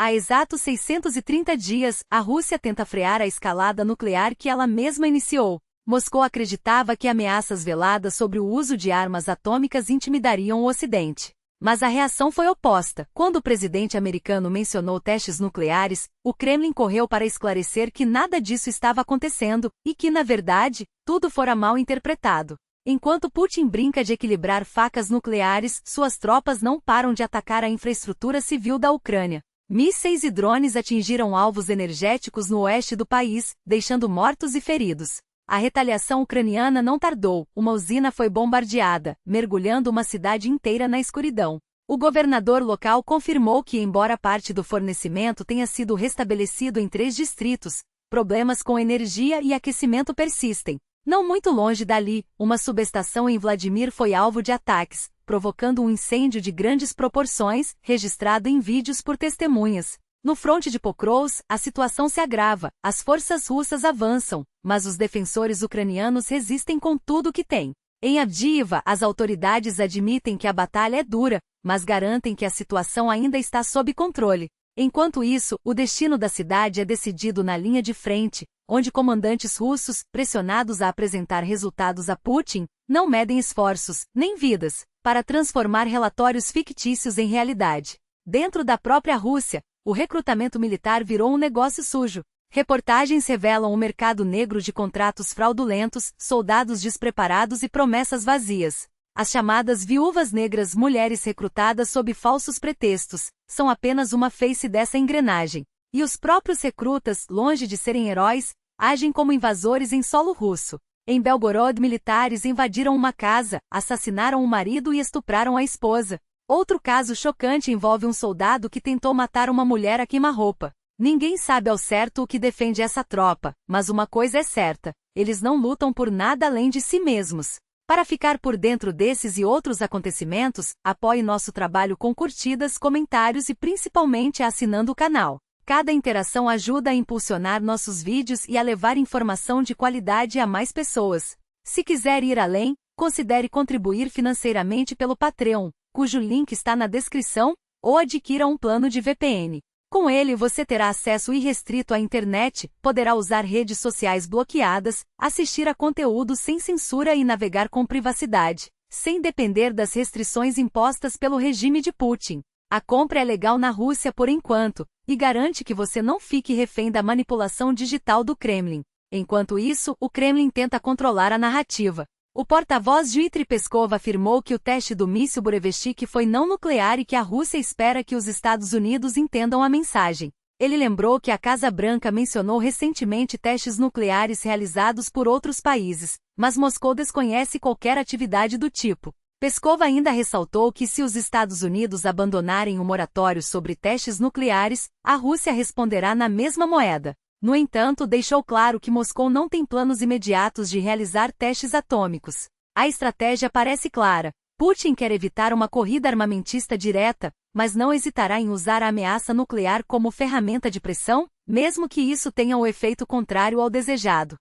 Há exatos 630 dias, a Rússia tenta frear a escalada nuclear que ela mesma iniciou. Moscou acreditava que ameaças veladas sobre o uso de armas atômicas intimidariam o Ocidente. Mas a reação foi oposta. Quando o presidente americano mencionou testes nucleares, o Kremlin correu para esclarecer que nada disso estava acontecendo, e que, na verdade, tudo fora mal interpretado. Enquanto Putin brinca de equilibrar facas nucleares, suas tropas não param de atacar a infraestrutura civil da Ucrânia. Mísseis e drones atingiram alvos energéticos no oeste do país, deixando mortos e feridos. A retaliação ucraniana não tardou, uma usina foi bombardeada, mergulhando uma cidade inteira na escuridão. O governador local confirmou que, embora parte do fornecimento tenha sido restabelecido em 3 distritos, problemas com energia e aquecimento persistem. Não muito longe dali, uma subestação em Vladimir foi alvo de ataques, provocando um incêndio de grandes proporções, registrado em vídeos por testemunhas. No fronte de Pokrovsk, a situação se agrava, as forças russas avançam, mas os defensores ucranianos resistem com tudo o que têm. Em Avdiivka, as autoridades admitem que a batalha é dura, mas garantem que a situação ainda está sob controle. Enquanto isso, o destino da cidade é decidido na linha de frente, onde comandantes russos, pressionados a apresentar resultados a Putin, não medem esforços, nem vidas, para transformar relatórios fictícios em realidade. Dentro da própria Rússia, o recrutamento militar virou um negócio sujo. Reportagens revelam um mercado negro de contratos fraudulentos, soldados despreparados e promessas vazias. As chamadas viúvas negras, mulheres recrutadas sob falsos pretextos, são apenas uma face dessa engrenagem. E os próprios recrutas, longe de serem heróis, agem como invasores em solo russo. Em Belgorod, militares invadiram uma casa, assassinaram o marido e estupraram a esposa. Outro caso chocante envolve um soldado que tentou matar uma mulher a queima-roupa. Ninguém sabe ao certo o que defende essa tropa, mas uma coisa é certa: eles não lutam por nada além de si mesmos. Para ficar por dentro desses e outros acontecimentos, apoie nosso trabalho com curtidas, comentários e principalmente assinando o canal. Cada interação ajuda a impulsionar nossos vídeos e a levar informação de qualidade a mais pessoas. Se quiser ir além, considere contribuir financeiramente pelo Patreon, cujo link está na descrição, ou adquira um plano de VPN. Com ele você terá acesso irrestrito à internet, poderá usar redes sociais bloqueadas, assistir a conteúdo sem censura e navegar com privacidade, sem depender das restrições impostas pelo regime de Putin. A compra é legal na Rússia por enquanto, e garante que você não fique refém da manipulação digital do Kremlin. Enquanto isso, o Kremlin tenta controlar a narrativa. O porta-voz Dmitry Peskov afirmou que o teste do míssil Burevestnik foi não nuclear e que a Rússia espera que os Estados Unidos entendam a mensagem. Ele lembrou que a Casa Branca mencionou recentemente testes nucleares realizados por outros países, mas Moscou desconhece qualquer atividade do tipo. Peskov ainda ressaltou que se os Estados Unidos abandonarem o moratório sobre testes nucleares, a Rússia responderá na mesma moeda. No entanto, deixou claro que Moscou não tem planos imediatos de realizar testes atômicos. A estratégia parece clara. Putin quer evitar uma corrida armamentista direta, mas não hesitará em usar a ameaça nuclear como ferramenta de pressão, mesmo que isso tenha o efeito contrário ao desejado.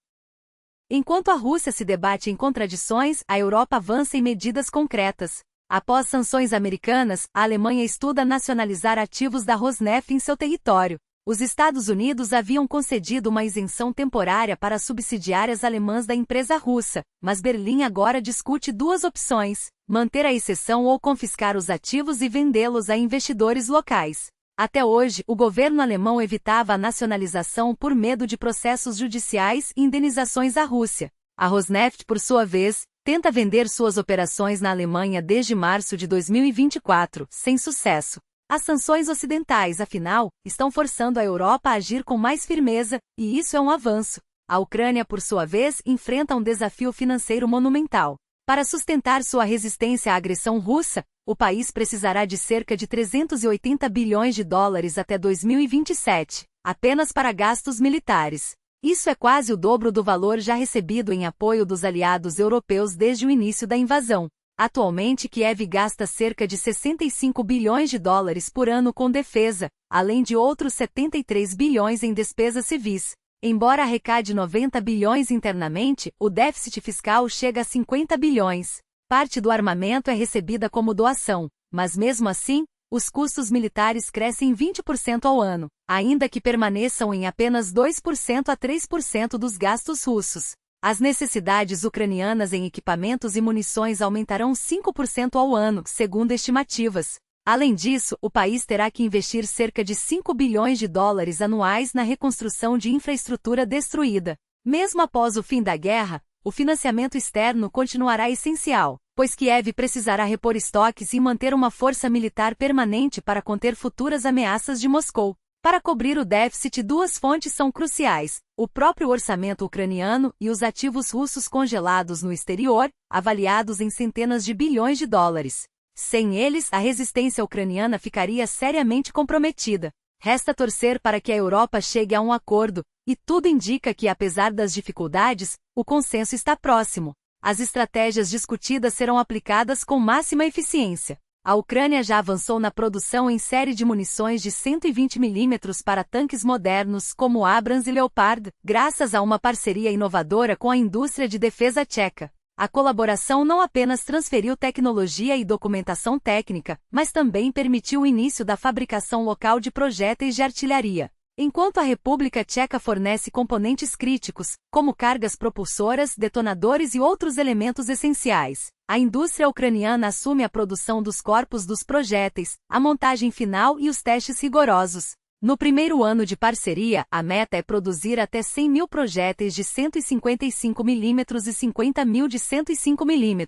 Enquanto a Rússia se debate em contradições, a Europa avança em medidas concretas. Após sanções americanas, a Alemanha estuda nacionalizar ativos da Rosneft em seu território. Os Estados Unidos haviam concedido uma isenção temporária para subsidiárias alemãs da empresa russa, mas Berlim agora discute 2 opções: manter a exceção ou confiscar os ativos e vendê-los a investidores locais. Até hoje, o governo alemão evitava a nacionalização por medo de processos judiciais e indenizações à Rússia. A Rosneft, por sua vez, tenta vender suas operações na Alemanha desde março de 2024, sem sucesso. As sanções ocidentais, afinal, estão forçando a Europa a agir com mais firmeza, e isso é um avanço. A Ucrânia, por sua vez, enfrenta um desafio financeiro monumental. Para sustentar sua resistência à agressão russa, o país precisará de cerca de 380 bilhões de dólares até 2027, apenas para gastos militares. Isso é quase o dobro do valor já recebido em apoio dos aliados europeus desde o início da invasão. Atualmente, Kiev gasta cerca de 65 bilhões de dólares por ano com defesa, além de outros 73 bilhões em despesas civis. Embora arrecade 90 bilhões internamente, o déficit fiscal chega a 50 bilhões. Parte do armamento é recebida como doação, mas mesmo assim, Os custos militares crescem 20% ao ano, ainda que permaneçam em apenas 2% a 3% dos gastos russos. As necessidades ucranianas em equipamentos e munições aumentarão 5% ao ano, segundo estimativas. Além disso, o país terá que investir cerca de 5 bilhões de dólares anuais na reconstrução de infraestrutura destruída. Mesmo após o fim da guerra, o financiamento externo continuará essencial, pois Kiev precisará repor estoques e manter uma força militar permanente para conter futuras ameaças de Moscou. Para cobrir o déficit, duas fontes são cruciais: o próprio orçamento ucraniano e os ativos russos congelados no exterior, avaliados em centenas de bilhões de dólares. Sem eles, a resistência ucraniana ficaria seriamente comprometida. Resta torcer para que a Europa chegue a um acordo, e tudo indica que, apesar das dificuldades, o consenso está próximo. As estratégias discutidas serão aplicadas com máxima eficiência. A Ucrânia já avançou na produção em série de munições de 120 mm para tanques modernos como Abrams e Leopard, graças a uma parceria inovadora com a indústria de defesa tcheca. A colaboração não apenas transferiu tecnologia e documentação técnica, mas também permitiu o início da fabricação local de projéteis de artilharia. Enquanto a República Tcheca fornece componentes críticos, como cargas propulsoras, detonadores e outros elementos essenciais, a indústria ucraniana assume a produção dos corpos dos projéteis, a montagem final e os testes rigorosos. No primeiro ano de parceria, a meta é produzir até 100 mil projéteis de 155 mm e 50 mil de 105 mm,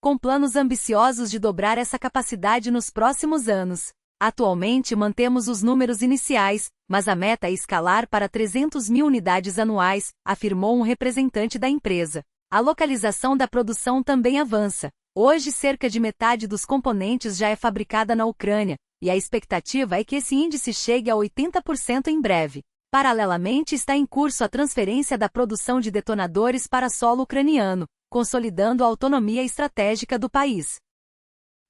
com planos ambiciosos de dobrar essa capacidade nos próximos anos. Atualmente mantemos os números iniciais, mas a meta é escalar para 300 mil unidades anuais, afirmou um representante da empresa. A localização da produção também avança. Hoje, cerca de metade dos componentes já é fabricada na Ucrânia, e a expectativa é que esse índice chegue a 80% em breve. Paralelamente, está em curso a transferência da produção de detonadores para solo ucraniano, consolidando a autonomia estratégica do país.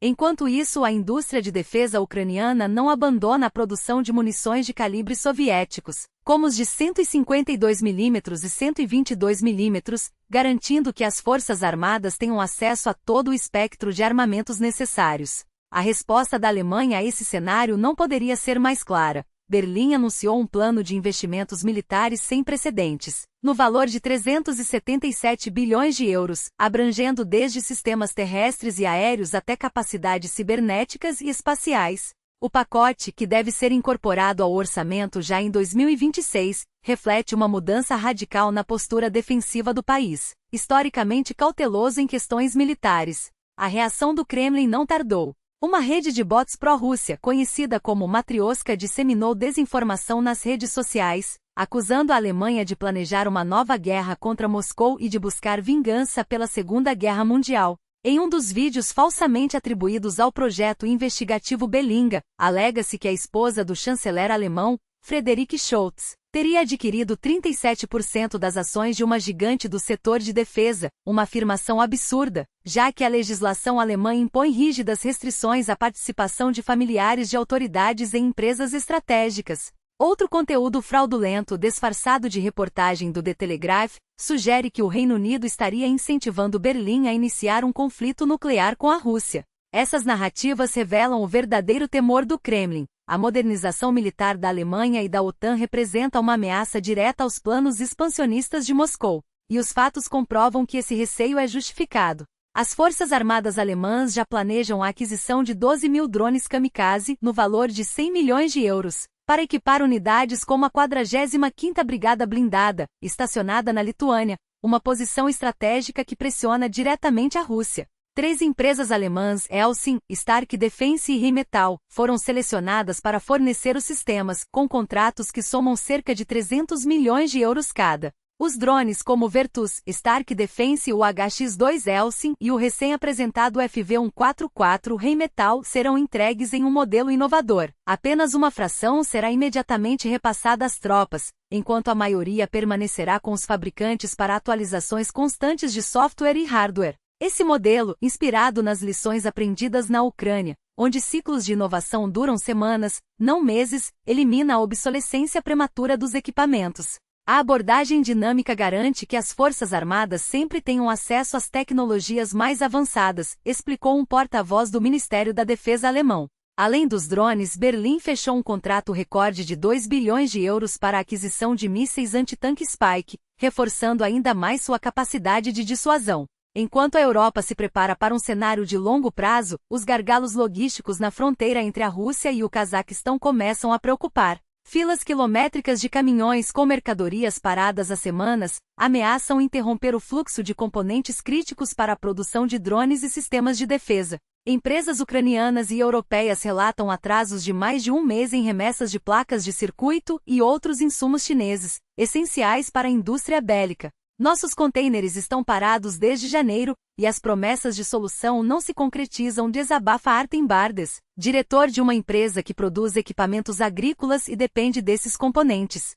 Enquanto isso, a indústria de defesa ucraniana não abandona a produção de munições de calibre soviéticos, como os de 152 mm e 122 mm, garantindo que as forças armadas tenham acesso a todo o espectro de armamentos necessários. A resposta da Alemanha a esse cenário não poderia ser mais clara. Berlim anunciou um plano de investimentos militares sem precedentes, no valor de 377 bilhões de euros, abrangendo desde sistemas terrestres e aéreos até capacidades cibernéticas e espaciais. O pacote, que deve ser incorporado ao orçamento já em 2026, reflete uma mudança radical na postura defensiva do país, historicamente cauteloso em questões militares. A reação do Kremlin não tardou. Uma rede de bots pró-Rússia, conhecida como Matrioska, disseminou desinformação nas redes sociais, acusando a Alemanha de planejar uma nova guerra contra Moscou e de buscar vingança pela Segunda Guerra Mundial. Em um dos vídeos falsamente atribuídos ao projeto investigativo Belinga, alega-se que a esposa do chanceler alemão, Friedrich Scholz, teria adquirido 37% das ações de uma gigante do setor de defesa, uma afirmação absurda, já que a legislação alemã impõe rígidas restrições à participação de familiares de autoridades em empresas estratégicas. Outro conteúdo fraudulento disfarçado de reportagem do The Telegraph sugere que o Reino Unido estaria incentivando Berlim a iniciar um conflito nuclear com a Rússia. Essas narrativas revelam o verdadeiro temor do Kremlin. A modernização militar da Alemanha e da OTAN representa uma ameaça direta aos planos expansionistas de Moscou, e os fatos comprovam que esse receio é justificado. As Forças Armadas alemãs já planejam a aquisição de 12 mil drones kamikaze, no valor de 100 milhões de euros, para equipar unidades como a 45ª Brigada Blindada, estacionada na Lituânia, uma posição estratégica que pressiona diretamente a Rússia. 3 empresas alemãs, Elsin, Stark Defense e Rheinmetall, foram selecionadas para fornecer os sistemas, com contratos que somam cerca de 300 milhões de euros cada. Os drones como o Vertus, Stark Defense, o HX-2 Elsin e o recém-apresentado FV-144 Rheinmetall serão entregues em um modelo inovador. Apenas uma fração será imediatamente repassada às tropas, enquanto a maioria permanecerá com os fabricantes para atualizações constantes de software e hardware. Esse modelo, inspirado nas lições aprendidas na Ucrânia, onde ciclos de inovação duram semanas, não meses, elimina a obsolescência prematura dos equipamentos. A abordagem dinâmica garante que as Forças Armadas sempre tenham acesso às tecnologias mais avançadas, explicou um porta-voz do Ministério da Defesa alemão. Além dos drones, Berlim fechou um contrato recorde de 2 bilhões de euros para a aquisição de mísseis antitanque Spike, reforçando ainda mais sua capacidade de dissuasão. Enquanto a Europa se prepara para um cenário de longo prazo, os gargalos logísticos na fronteira entre a Rússia e o Cazaquistão começam a preocupar. Filas quilométricas de caminhões com mercadorias paradas há semanas ameaçam interromper o fluxo de componentes críticos para a produção de drones e sistemas de defesa. Empresas ucranianas e europeias relatam atrasos de mais de um mês em remessas de placas de circuito e outros insumos chineses, essenciais para a indústria bélica. Nossos contêineres estão parados desde janeiro, e as promessas de solução não se concretizam, desabafa Artem Bardes, diretor de uma empresa que produz equipamentos agrícolas e depende desses componentes.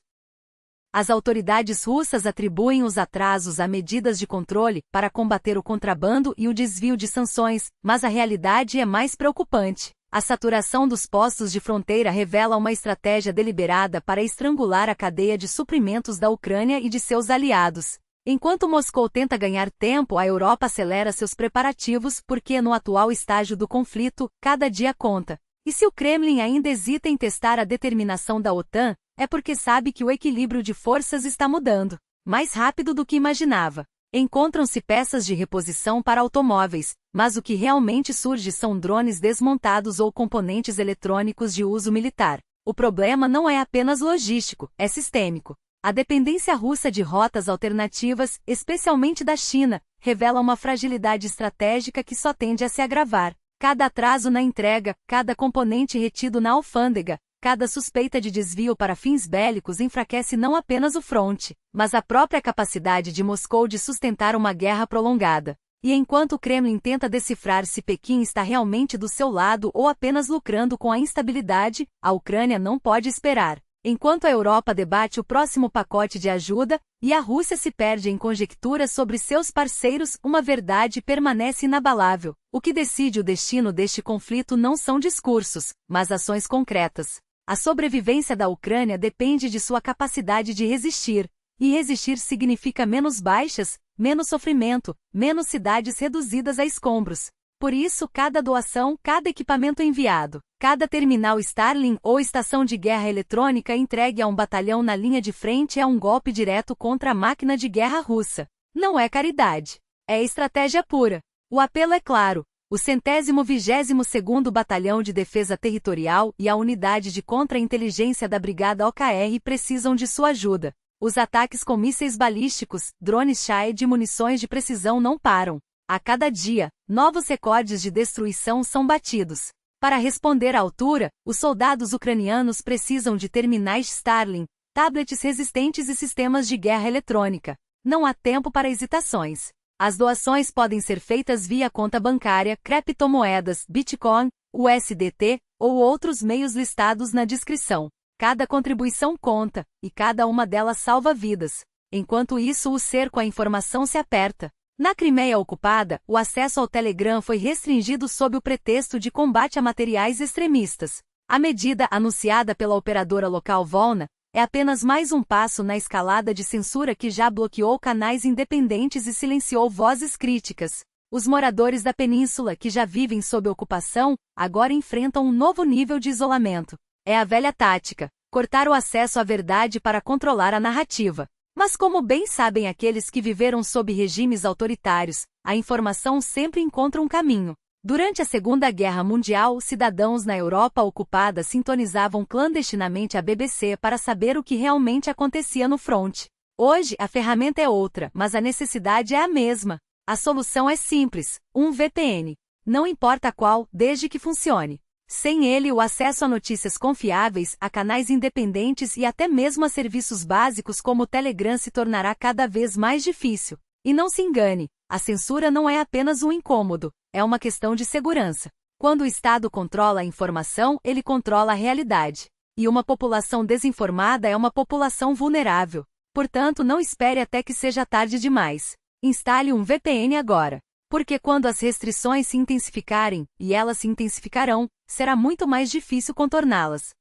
As autoridades russas atribuem os atrasos a medidas de controle para combater o contrabando e o desvio de sanções, mas a realidade é mais preocupante. A saturação dos postos de fronteira revela uma estratégia deliberada para estrangular a cadeia de suprimentos da Ucrânia e de seus aliados. Enquanto Moscou tenta ganhar tempo, a Europa acelera seus preparativos porque, no atual estágio do conflito, cada dia conta. E se o Kremlin ainda hesita em testar a determinação da OTAN, é porque sabe que o equilíbrio de forças está mudando mais rápido do que imaginava. Encontram-se peças de reposição para automóveis, mas o que realmente surge são drones desmontados ou componentes eletrônicos de uso militar. O problema não é apenas logístico, é sistêmico. A dependência russa de rotas alternativas, especialmente da China, revela uma fragilidade estratégica que só tende a se agravar. Cada atraso na entrega, cada componente retido na alfândega, cada suspeita de desvio para fins bélicos enfraquece não apenas o fronte, mas a própria capacidade de Moscou de sustentar uma guerra prolongada. E enquanto o Kremlin tenta decifrar se Pequim está realmente do seu lado ou apenas lucrando com a instabilidade, a Ucrânia não pode esperar. Enquanto a Europa debate o próximo pacote de ajuda, e a Rússia se perde em conjecturas sobre seus parceiros, uma verdade permanece inabalável. O que decide o destino deste conflito não são discursos, mas ações concretas. A sobrevivência da Ucrânia depende de sua capacidade de resistir, e resistir significa menos baixas, menos sofrimento, menos cidades reduzidas a escombros. Por isso, cada doação, cada equipamento enviado, cada terminal Starlink ou estação de guerra eletrônica entregue a um batalhão na linha de frente é um golpe direto contra a máquina de guerra russa. Não é caridade. É estratégia pura. O apelo é claro. O 122º Batalhão de Defesa Territorial e a Unidade de Contra-Inteligência da Brigada OKR precisam de sua ajuda. Os ataques com mísseis balísticos, drones Shahed e munições de precisão não param. A cada dia, novos recordes de destruição são batidos. Para responder à altura, os soldados ucranianos precisam de terminais Starlink, tablets resistentes e sistemas de guerra eletrônica. Não há tempo para hesitações. As doações podem ser feitas via conta bancária, criptomoedas, Bitcoin, USDT ou outros meios listados na descrição. Cada contribuição conta, e cada uma delas salva vidas. Enquanto isso, o cerco à informação se aperta. Na Crimeia ocupada, o acesso ao Telegram foi restringido sob o pretexto de combate a materiais extremistas. A medida anunciada pela operadora local Volna é apenas mais um passo na escalada de censura que já bloqueou canais independentes e silenciou vozes críticas. Os moradores da península, que já vivem sob ocupação, agora enfrentam um novo nível de isolamento. É a velha tática: cortar o acesso à verdade para controlar a narrativa. Mas como bem sabem aqueles que viveram sob regimes autoritários, a informação sempre encontra um caminho. Durante a Segunda Guerra Mundial, cidadãos na Europa ocupada sintonizavam clandestinamente a BBC para saber o que realmente acontecia no fronte. Hoje, a ferramenta é outra, mas a necessidade é a mesma. A solução é simples: um VPN. Não importa qual, desde que funcione. Sem ele, o acesso a notícias confiáveis, a canais independentes e até mesmo a serviços básicos como o Telegram se tornará cada vez mais difícil. E não se engane, a censura não é apenas um incômodo, é uma questão de segurança. Quando o Estado controla a informação, ele controla a realidade. E uma população desinformada é uma população vulnerável. Portanto, não espere até que seja tarde demais. Instale um VPN agora. Porque quando as restrições se intensificarem, e elas se intensificarão, será muito mais difícil contorná-las.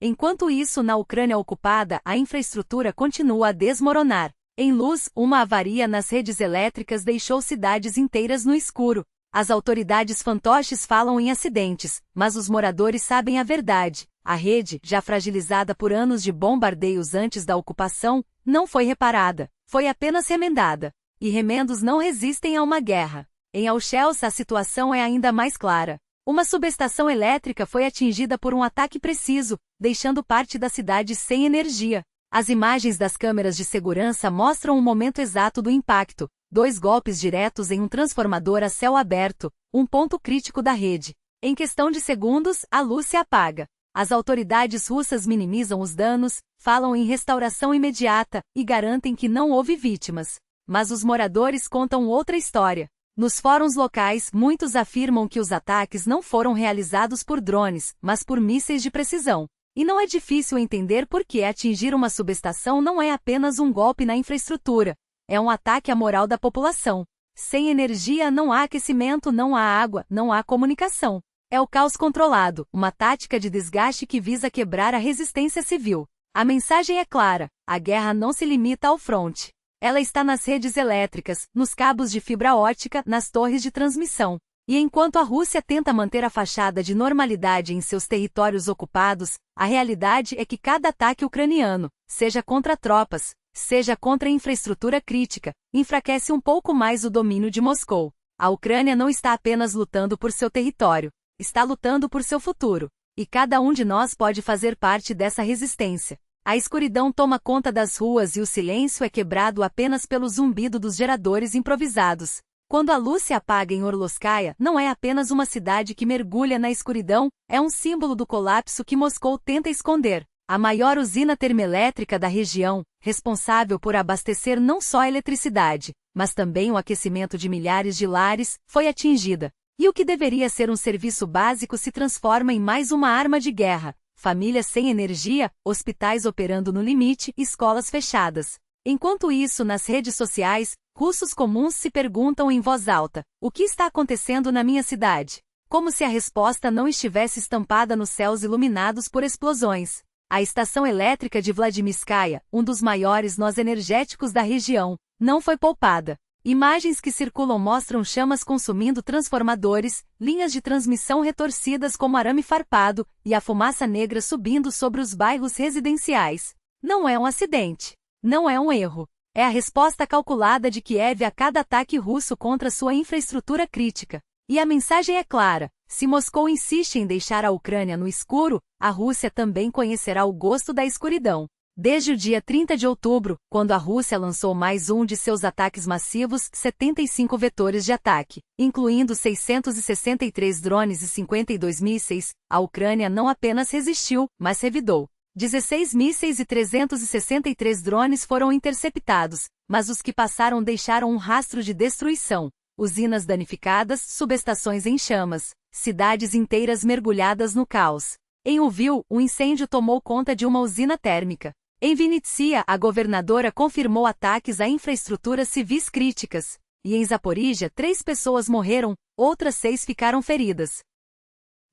Enquanto isso, na Ucrânia ocupada, a infraestrutura continua a desmoronar. Em Luz, uma avaria nas redes elétricas deixou cidades inteiras no escuro. As autoridades fantoches falam em acidentes, mas os moradores sabem a verdade. A rede, já fragilizada por anos de bombardeios antes da ocupação, não foi reparada, foi apenas remendada. E remendos não resistem a uma guerra. Em Auschwitz a situação é ainda mais clara. Uma subestação elétrica foi atingida por um ataque preciso, deixando parte da cidade sem energia. As imagens das câmeras de segurança mostram o momento exato do impacto. 2 golpes diretos em um transformador a céu aberto, um ponto crítico da rede. Em questão de segundos, a luz se apaga. As autoridades russas minimizam os danos, falam em restauração imediata e garantem que não houve vítimas. Mas os moradores contam outra história. Nos fóruns locais, muitos afirmam que os ataques não foram realizados por drones, mas por mísseis de precisão. E não é difícil entender por que atingir uma subestação não é apenas um golpe na infraestrutura. É um ataque à moral da população. Sem energia não há aquecimento, não há água, não há comunicação. É o caos controlado, uma tática de desgaste que visa quebrar a resistência civil. A mensagem é clara: a guerra não se limita ao fronte. Ela está nas redes elétricas, nos cabos de fibra óptica, nas torres de transmissão. E enquanto a Rússia tenta manter a fachada de normalidade em seus territórios ocupados, a realidade é que cada ataque ucraniano, seja contra tropas, seja contra a infraestrutura crítica, enfraquece um pouco mais o domínio de Moscou. A Ucrânia não está apenas lutando por seu território, está lutando por seu futuro. E cada um de nós pode fazer parte dessa resistência. A escuridão toma conta das ruas e o silêncio é quebrado apenas pelo zumbido dos geradores improvisados. Quando a luz se apaga em Orlovskaya, não é apenas uma cidade que mergulha na escuridão, é um símbolo do colapso que Moscou tenta esconder. A maior usina termoelétrica da região, responsável por abastecer não só a eletricidade, mas também o aquecimento de milhares de lares, foi atingida. E o que deveria ser um serviço básico se transforma em mais uma arma de guerra. Famílias sem energia, hospitais operando no limite, escolas fechadas. Enquanto isso, nas redes sociais, russos comuns se perguntam em voz alta: o que está acontecendo na minha cidade? Como se a resposta não estivesse estampada nos céus iluminados por explosões. A estação elétrica de Vladimirskaya, um dos maiores nós energéticos da região, não foi poupada. Imagens que circulam mostram chamas consumindo transformadores, linhas de transmissão retorcidas como arame farpado, e a fumaça negra subindo sobre os bairros residenciais. Não é um acidente. Não é um erro. É a resposta calculada de Kiev a cada ataque russo contra sua infraestrutura crítica. E a mensagem é clara: se Moscou insiste em deixar a Ucrânia no escuro, a Rússia também conhecerá o gosto da escuridão. Desde o dia 30 de outubro, quando a Rússia lançou mais um de seus ataques massivos, 75 vetores de ataque, incluindo 663 drones e 52 mísseis, a Ucrânia não apenas resistiu, mas revidou. 16 mísseis e 363 drones foram interceptados, mas os que passaram deixaram um rastro de destruição. Usinas danificadas, subestações em chamas, cidades inteiras mergulhadas no caos. Em Lviv, um incêndio tomou conta de uma usina térmica. Em Vinnytsia, a governadora confirmou ataques a infraestruturas civis críticas. E em Zaporíjia, 3 pessoas morreram, outras 6 ficaram feridas.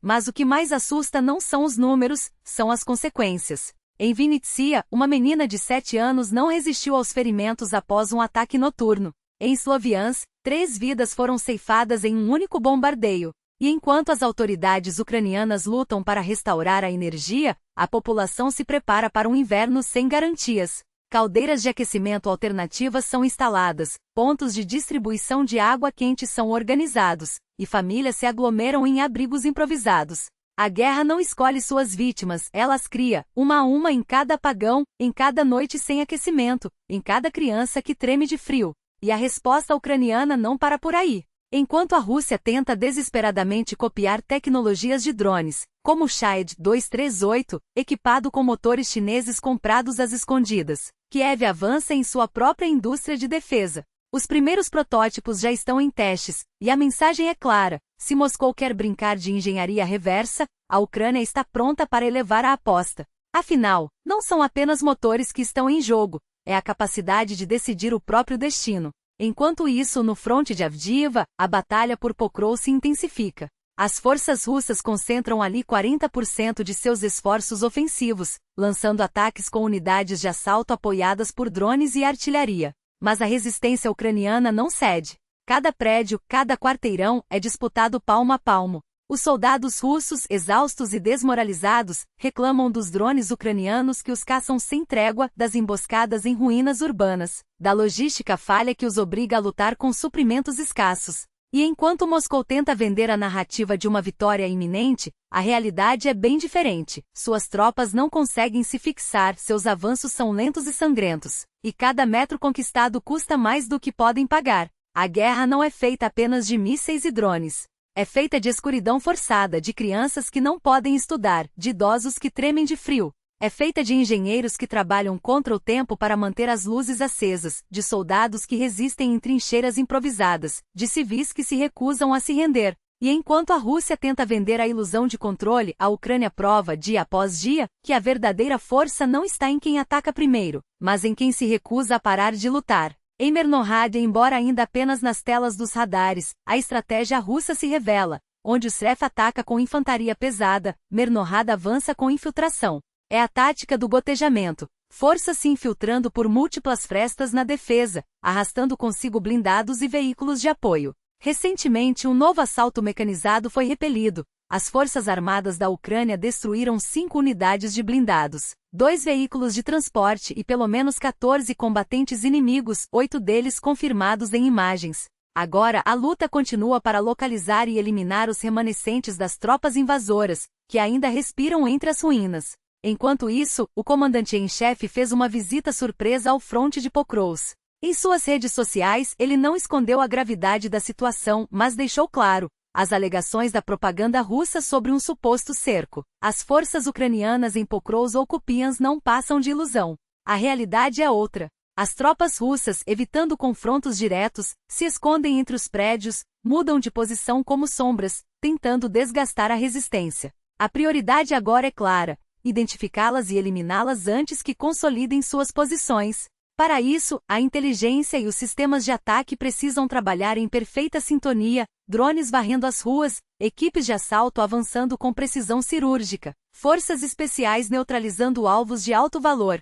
Mas o que mais assusta não são os números, são as consequências. Em Vinnytsia, uma menina de 7 anos não resistiu aos ferimentos após um ataque noturno. Em Sloviansk, 3 vidas foram ceifadas em um único bombardeio. E enquanto as autoridades ucranianas lutam para restaurar a energia, a população se prepara para um inverno sem garantias. Caldeiras de aquecimento alternativas são instaladas, pontos de distribuição de água quente são organizados, e famílias se aglomeram em abrigos improvisados. A guerra não escolhe suas vítimas, ela as cria, uma a uma em cada apagão, em cada noite sem aquecimento, em cada criança que treme de frio. E a resposta ucraniana não para por aí. Enquanto a Rússia tenta desesperadamente copiar tecnologias de drones, como o Shahed 238, equipado com motores chineses comprados às escondidas, Kiev avança em sua própria indústria de defesa. Os primeiros protótipos já estão em testes, e a mensagem é clara: se Moscou quer brincar de engenharia reversa, a Ucrânia está pronta para elevar a aposta. Afinal, não são apenas motores que estão em jogo, é a capacidade de decidir o próprio destino. Enquanto isso, no fronte de Avdiivka, a batalha por Pokrov se intensifica. As forças russas concentram ali 40% de seus esforços ofensivos, lançando ataques com unidades de assalto apoiadas por drones e artilharia. Mas a resistência ucraniana não cede. Cada prédio, cada quarteirão é disputado palmo a palmo. Os soldados russos, exaustos e desmoralizados, reclamam dos drones ucranianos que os caçam sem trégua, das emboscadas em ruínas urbanas, da logística falha que os obriga a lutar com suprimentos escassos. E enquanto Moscou tenta vender a narrativa de uma vitória iminente, a realidade é bem diferente. Suas tropas não conseguem se fixar, seus avanços são lentos e sangrentos, e cada metro conquistado custa mais do que podem pagar. A guerra não é feita apenas de mísseis e drones. É feita de escuridão forçada, de crianças que não podem estudar, de idosos que tremem de frio. É feita de engenheiros que trabalham contra o tempo para manter as luzes acesas, de soldados que resistem em trincheiras improvisadas, de civis que se recusam a se render. E enquanto a Rússia tenta vender a ilusão de controle, a Ucrânia prova, dia após dia, que a verdadeira força não está em quem ataca primeiro, mas em quem se recusa a parar de lutar. Em Mernohrad, embora ainda apenas nas telas dos radares, a estratégia russa se revela. Onde o Sref ataca com infantaria pesada, Mernohrad avança com infiltração. É a tática do gotejamento. Forças se infiltrando por múltiplas frestas na defesa, arrastando consigo blindados e veículos de apoio. Recentemente, um novo assalto mecanizado foi repelido. As Forças Armadas da Ucrânia destruíram 5 unidades de blindados, 2 veículos de transporte e pelo menos 14 combatentes inimigos, 8 deles confirmados em imagens. Agora a luta continua para localizar e eliminar os remanescentes das tropas invasoras, que ainda respiram entre as ruínas. Enquanto isso, o comandante-em-chefe fez uma visita surpresa ao fronte de Pokrovsk. Em suas redes sociais, ele não escondeu a gravidade da situação, mas deixou claro as alegações da propaganda russa sobre um suposto cerco. As forças ucranianas em Pokrovsk ou Kupiansk não passam de ilusão. A realidade é outra. As tropas russas, evitando confrontos diretos, se escondem entre os prédios, mudam de posição como sombras, tentando desgastar a resistência. A prioridade agora é clara: identificá-las e eliminá-las antes que consolidem suas posições. Para isso, a inteligência e os sistemas de ataque precisam trabalhar em perfeita sintonia, drones varrendo as ruas, equipes de assalto avançando com precisão cirúrgica, forças especiais neutralizando alvos de alto valor.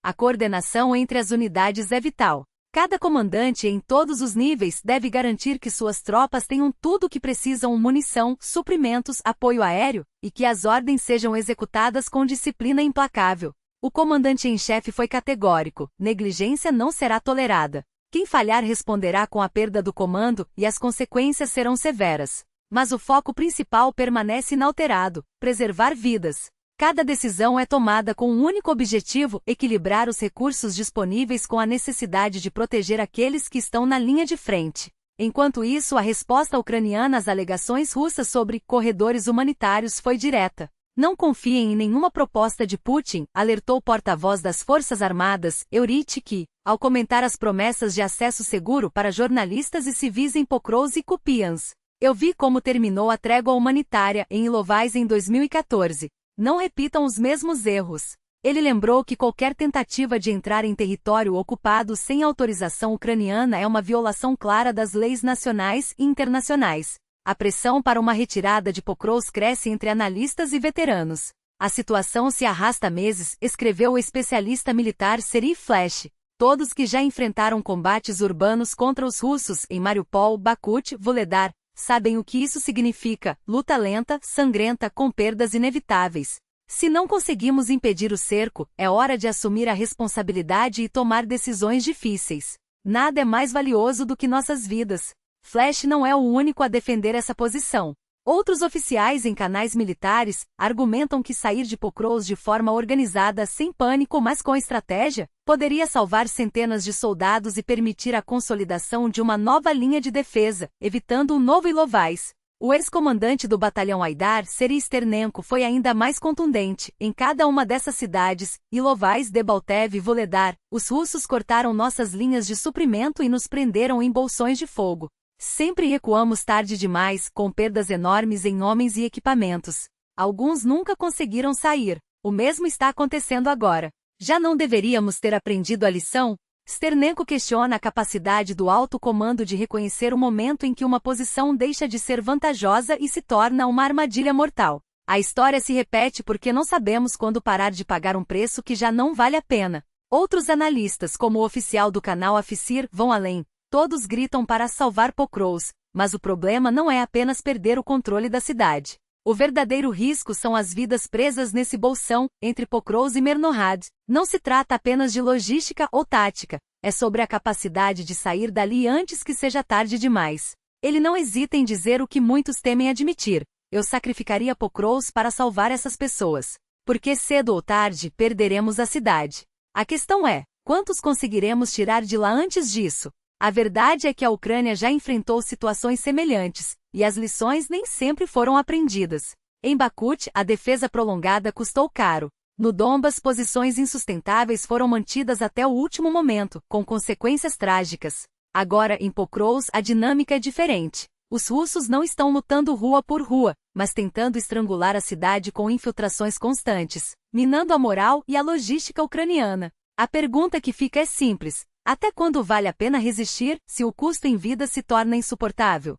A coordenação entre as unidades é vital. Cada comandante em todos os níveis deve garantir que suas tropas tenham tudo o que precisam: munição, suprimentos, apoio aéreo, e que as ordens sejam executadas com disciplina implacável. O comandante-em-chefe foi categórico: negligência não será tolerada. Quem falhar responderá com a perda do comando, e as consequências serão severas. Mas o foco principal permanece inalterado: preservar vidas. Cada decisão é tomada com um único objetivo: equilibrar os recursos disponíveis com a necessidade de proteger aqueles que estão na linha de frente. Enquanto isso, a resposta ucraniana às alegações russas sobre corredores humanitários foi direta. Não confiem em nenhuma proposta de Putin, alertou o porta-voz das Forças Armadas, Eurytchik, ao comentar as promessas de acesso seguro para jornalistas e civis em Pokrovsk e Kupiansk. Eu vi como terminou a trégua humanitária em Ilovaisk em 2014. Não repitam os mesmos erros. Ele lembrou que qualquer tentativa de entrar em território ocupado sem autorização ucraniana é uma violação clara das leis nacionais e internacionais. A pressão para uma retirada de Pokrovsk cresce entre analistas e veteranos. A situação se arrasta há meses, escreveu o especialista militar Serhiy Flesch. Todos que já enfrentaram combates urbanos contra os russos em Mariupol, Bakhmut, Vuhledar, sabem o que isso significa: luta lenta, sangrenta, com perdas inevitáveis. Se não conseguimos impedir o cerco, é hora de assumir a responsabilidade e tomar decisões difíceis. Nada é mais valioso do que nossas vidas. Flesch não é o único a defender essa posição. Outros oficiais em canais militares argumentam que sair de Pokrovsk de forma organizada, sem pânico, mas com estratégia, poderia salvar centenas de soldados e permitir a consolidação de uma nova linha de defesa, evitando um novo Ilovaisk. O ex-comandante do batalhão Aidar, Serhiy Sternenko, foi ainda mais contundente. Em cada uma dessas cidades, Ilovaisk, Debalteve e Vuhledar, os russos cortaram nossas linhas de suprimento e nos prenderam em bolsões de fogo. Sempre recuamos tarde demais, com perdas enormes em homens e equipamentos. Alguns nunca conseguiram sair. O mesmo está acontecendo agora. Já não deveríamos ter aprendido a lição? Sternenko questiona a capacidade do alto comando de reconhecer o momento em que uma posição deixa de ser vantajosa e se torna uma armadilha mortal. A história se repete porque não sabemos quando parar de pagar um preço que já não vale a pena. Outros analistas, como o oficial do canal Afsir, vão além. Todos gritam para salvar Pokros, mas o problema não é apenas perder o controle da cidade. O verdadeiro risco são as vidas presas nesse bolsão, entre Pokros e Mernohad. Não se trata apenas de logística ou tática, é sobre a capacidade de sair dali antes que seja tarde demais. Ele não hesita em dizer o que muitos temem admitir: eu sacrificaria Pokros para salvar essas pessoas. Porque cedo ou tarde perderemos a cidade. A questão é, quantos conseguiremos tirar de lá antes disso? A verdade é que a Ucrânia já enfrentou situações semelhantes, e as lições nem sempre foram aprendidas. Em Bakhmut, a defesa prolongada custou caro. No Donbas, posições insustentáveis foram mantidas até o último momento, com consequências trágicas. Agora, em Pokros, a dinâmica é diferente. Os russos não estão lutando rua por rua, mas tentando estrangular a cidade com infiltrações constantes, minando a moral e a logística ucraniana. A pergunta que fica é simples: até quando vale a pena resistir, se o custo em vida se torna insuportável?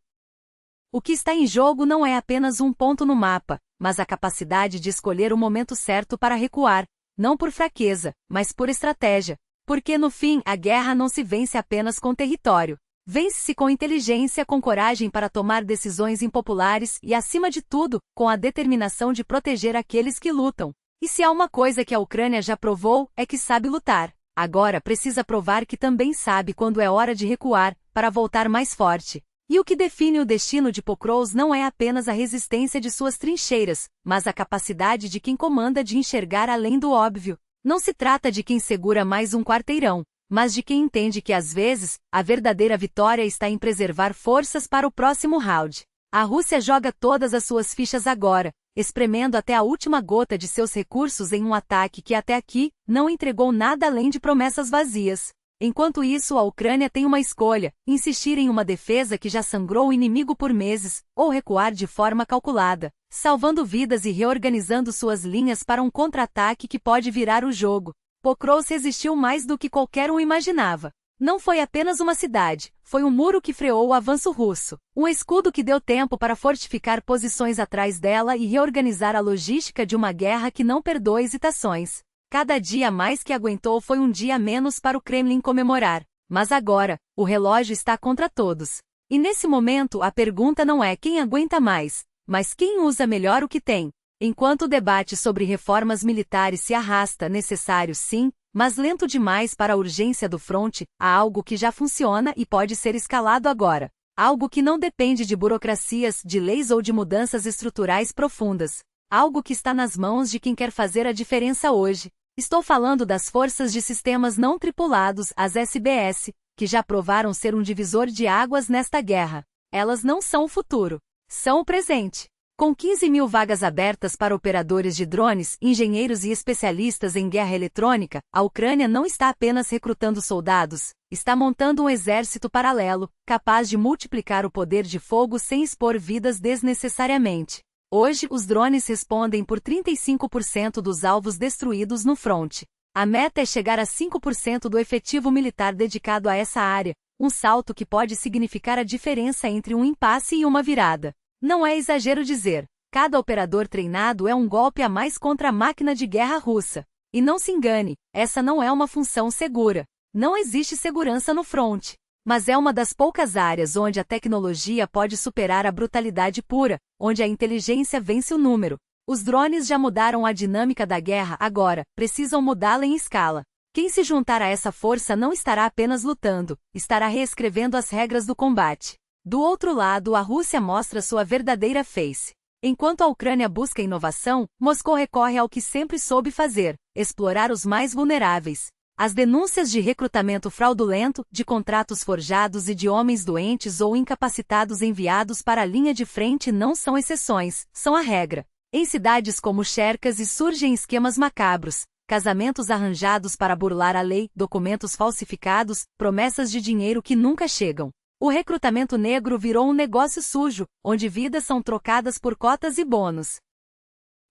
O que está em jogo não é apenas um ponto no mapa, mas a capacidade de escolher o momento certo para recuar, não por fraqueza, mas por estratégia. Porque no fim, a guerra não se vence apenas com território. Vence-se com inteligência, com coragem para tomar decisões impopulares e, acima de tudo, com a determinação de proteger aqueles que lutam. E se há uma coisa que a Ucrânia já provou, é que sabe lutar. Agora precisa provar que também sabe quando é hora de recuar, para voltar mais forte. E o que define o destino de Pokros não é apenas a resistência de suas trincheiras, mas a capacidade de quem comanda de enxergar além do óbvio. Não se trata de quem segura mais um quarteirão, mas de quem entende que às vezes, a verdadeira vitória está em preservar forças para o próximo round. A Rússia joga todas as suas fichas agora, espremendo até a última gota de seus recursos em um ataque que até aqui não entregou nada além de promessas vazias. Enquanto isso, a Ucrânia tem uma escolha: insistir em uma defesa que já sangrou o inimigo por meses, ou recuar de forma calculada, salvando vidas e reorganizando suas linhas para um contra-ataque que pode virar o jogo. Pokros resistiu mais do que qualquer um imaginava. Não foi apenas uma cidade, foi um muro que freou o avanço russo. Um escudo que deu tempo para fortificar posições atrás dela e reorganizar a logística de uma guerra que não perdoa hesitações. Cada dia mais que aguentou foi um dia menos para o Kremlin comemorar. Mas agora, o relógio está contra todos. E nesse momento a pergunta não é quem aguenta mais, mas quem usa melhor o que tem. Enquanto o debate sobre reformas militares se arrasta, necessário sim, mas lento demais para a urgência do fronte, há algo que já funciona e pode ser escalado agora. Algo que não depende de burocracias, de leis ou de mudanças estruturais profundas. Algo que está nas mãos de quem quer fazer a diferença hoje. Estou falando das forças de sistemas não tripulados, as SBS, que já provaram ser um divisor de águas nesta guerra. Elas não são o futuro, são o presente. Com 15.000 vagas abertas para operadores de drones, engenheiros e especialistas em guerra eletrônica, a Ucrânia não está apenas recrutando soldados, está montando um exército paralelo, capaz de multiplicar o poder de fogo sem expor vidas desnecessariamente. Hoje, os drones respondem por 35% dos alvos destruídos no fronte. A meta é chegar a 5% do efetivo militar dedicado a essa área, um salto que pode significar a diferença entre um impasse e uma virada. Não é exagero dizer, cada operador treinado é um golpe a mais contra a máquina de guerra russa. E não se engane, essa não é uma função segura. Não existe segurança no fronte. Mas é uma das poucas áreas onde a tecnologia pode superar a brutalidade pura, onde a inteligência vence o número. Os drones já mudaram a dinâmica da guerra, agora, precisam mudá-la em escala. Quem se juntar a essa força não estará apenas lutando, estará reescrevendo as regras do combate. Do outro lado, a Rússia mostra sua verdadeira face. Enquanto a Ucrânia busca inovação, Moscou recorre ao que sempre soube fazer: explorar os mais vulneráveis. As denúncias de recrutamento fraudulento, de contratos forjados e de homens doentes ou incapacitados enviados para a linha de frente não são exceções, são a regra. Em cidades como Cherkasy surgem esquemas macabros: casamentos arranjados para burlar a lei, documentos falsificados, promessas de dinheiro que nunca chegam. O recrutamento negro virou um negócio sujo, onde vidas são trocadas por cotas e bônus.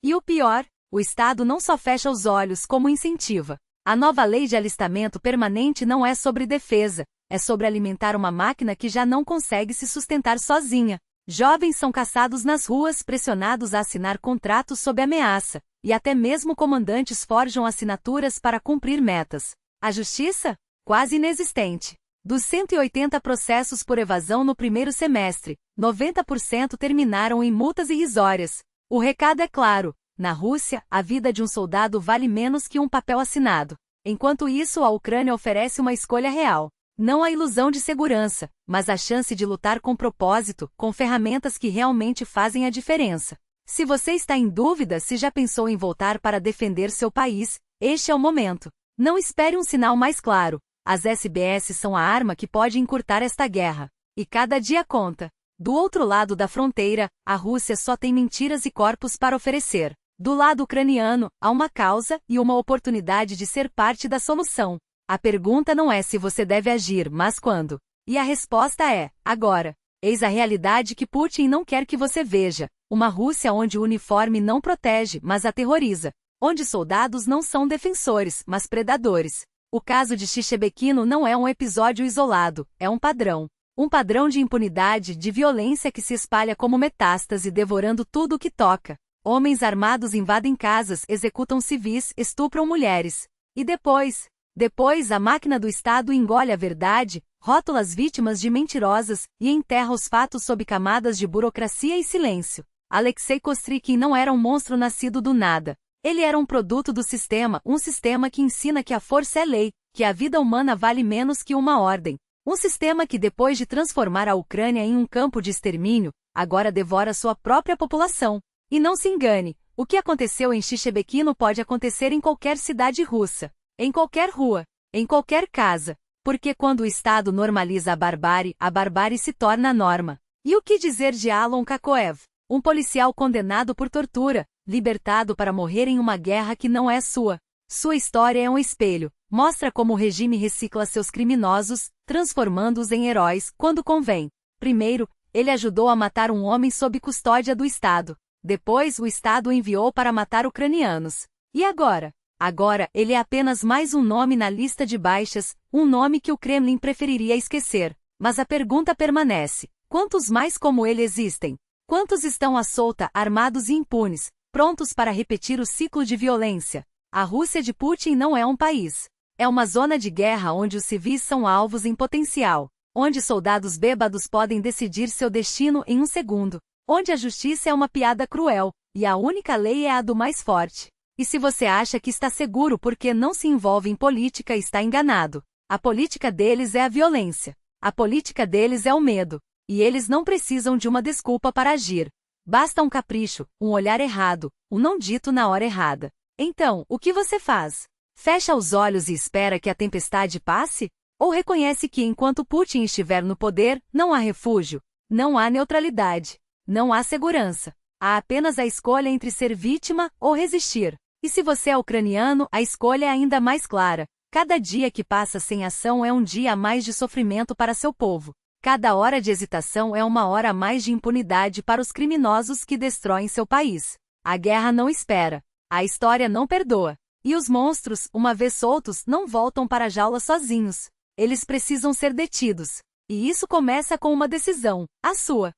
E o pior, o Estado não só fecha os olhos como incentiva. A nova lei de alistamento permanente não é sobre defesa, é sobre alimentar uma máquina que já não consegue se sustentar sozinha. Jovens são caçados nas ruas, pressionados a assinar contratos sob ameaça, e até mesmo comandantes forjam assinaturas para cumprir metas. A justiça? Quase inexistente. Dos 180 processos por evasão no primeiro semestre, 90% terminaram em multas irrisórias. O recado é claro: na Rússia, a vida de um soldado vale menos que um papel assinado. Enquanto isso, a Ucrânia oferece uma escolha real. Não a ilusão de segurança, mas a chance de lutar com propósito, com ferramentas que realmente fazem a diferença. Se você está em dúvida se já pensou em voltar para defender seu país, este é o momento. Não espere um sinal mais claro. As SBS são a arma que pode encurtar esta guerra. E cada dia conta. Do outro lado da fronteira, a Rússia só tem mentiras e corpos para oferecer. Do lado ucraniano, há uma causa e uma oportunidade de ser parte da solução. A pergunta não é se você deve agir, mas quando. E a resposta é: agora. Eis a realidade que Putin não quer que você veja. Uma Rússia onde o uniforme não protege, mas aterroriza. Onde soldados não são defensores, mas predadores. O caso de Shchebekino não é um episódio isolado, é um padrão. Um padrão de impunidade, de violência que se espalha como metástase, devorando tudo o que toca. Homens armados invadem casas, executam civis, estupram mulheres. E depois a máquina do Estado engole a verdade, rótula as vítimas de mentirosas e enterra os fatos sob camadas de burocracia e silêncio. Alexei Kostrykin não era um monstro nascido do nada. Ele era um produto do sistema, um sistema que ensina que a força é lei, que a vida humana vale menos que uma ordem. Um sistema que, depois de transformar a Ucrânia em um campo de extermínio, agora devora sua própria população. E não se engane, o que aconteceu em Shchebekino pode acontecer em qualquer cidade russa. Em qualquer rua, em qualquer casa, porque quando o Estado normaliza a barbárie se torna a norma. E o que dizer de Alon Kakoev, um policial condenado por tortura, libertado para morrer em uma guerra que não é sua? Sua história é um espelho, mostra como o regime recicla seus criminosos, transformando-os em heróis quando convém. Primeiro, ele ajudou a matar um homem sob custódia do Estado. Depois, o Estado o enviou para matar ucranianos. E agora? Agora, ele é apenas mais um nome na lista de baixas, um nome que o Kremlin preferiria esquecer. Mas a pergunta permanece: quantos mais como ele existem? Quantos estão à solta, armados e impunes, prontos para repetir o ciclo de violência? A Rússia de Putin não é um país. É uma zona de guerra onde os civis são alvos em potencial, onde soldados bêbados podem decidir seu destino em um segundo, onde a justiça é uma piada cruel, e a única lei é a do mais forte. E se você acha que está seguro porque não se envolve em política, está enganado. A política deles é a violência. A política deles é o medo. E eles não precisam de uma desculpa para agir. Basta um capricho, um olhar errado, um não dito na hora errada. Então, o que você faz? Fecha os olhos e espera que a tempestade passe? Ou reconhece que enquanto Putin estiver no poder, não há refúgio, não há neutralidade, não há segurança. Há apenas a escolha entre ser vítima ou resistir. E se você é ucraniano, a escolha é ainda mais clara. Cada dia que passa sem ação é um dia a mais de sofrimento para seu povo. Cada hora de hesitação é uma hora a mais de impunidade para os criminosos que destroem seu país. A guerra não espera. A história não perdoa. E os monstros, uma vez soltos, não voltam para a jaula sozinhos. Eles precisam ser detidos. E isso começa com uma decisão, a sua.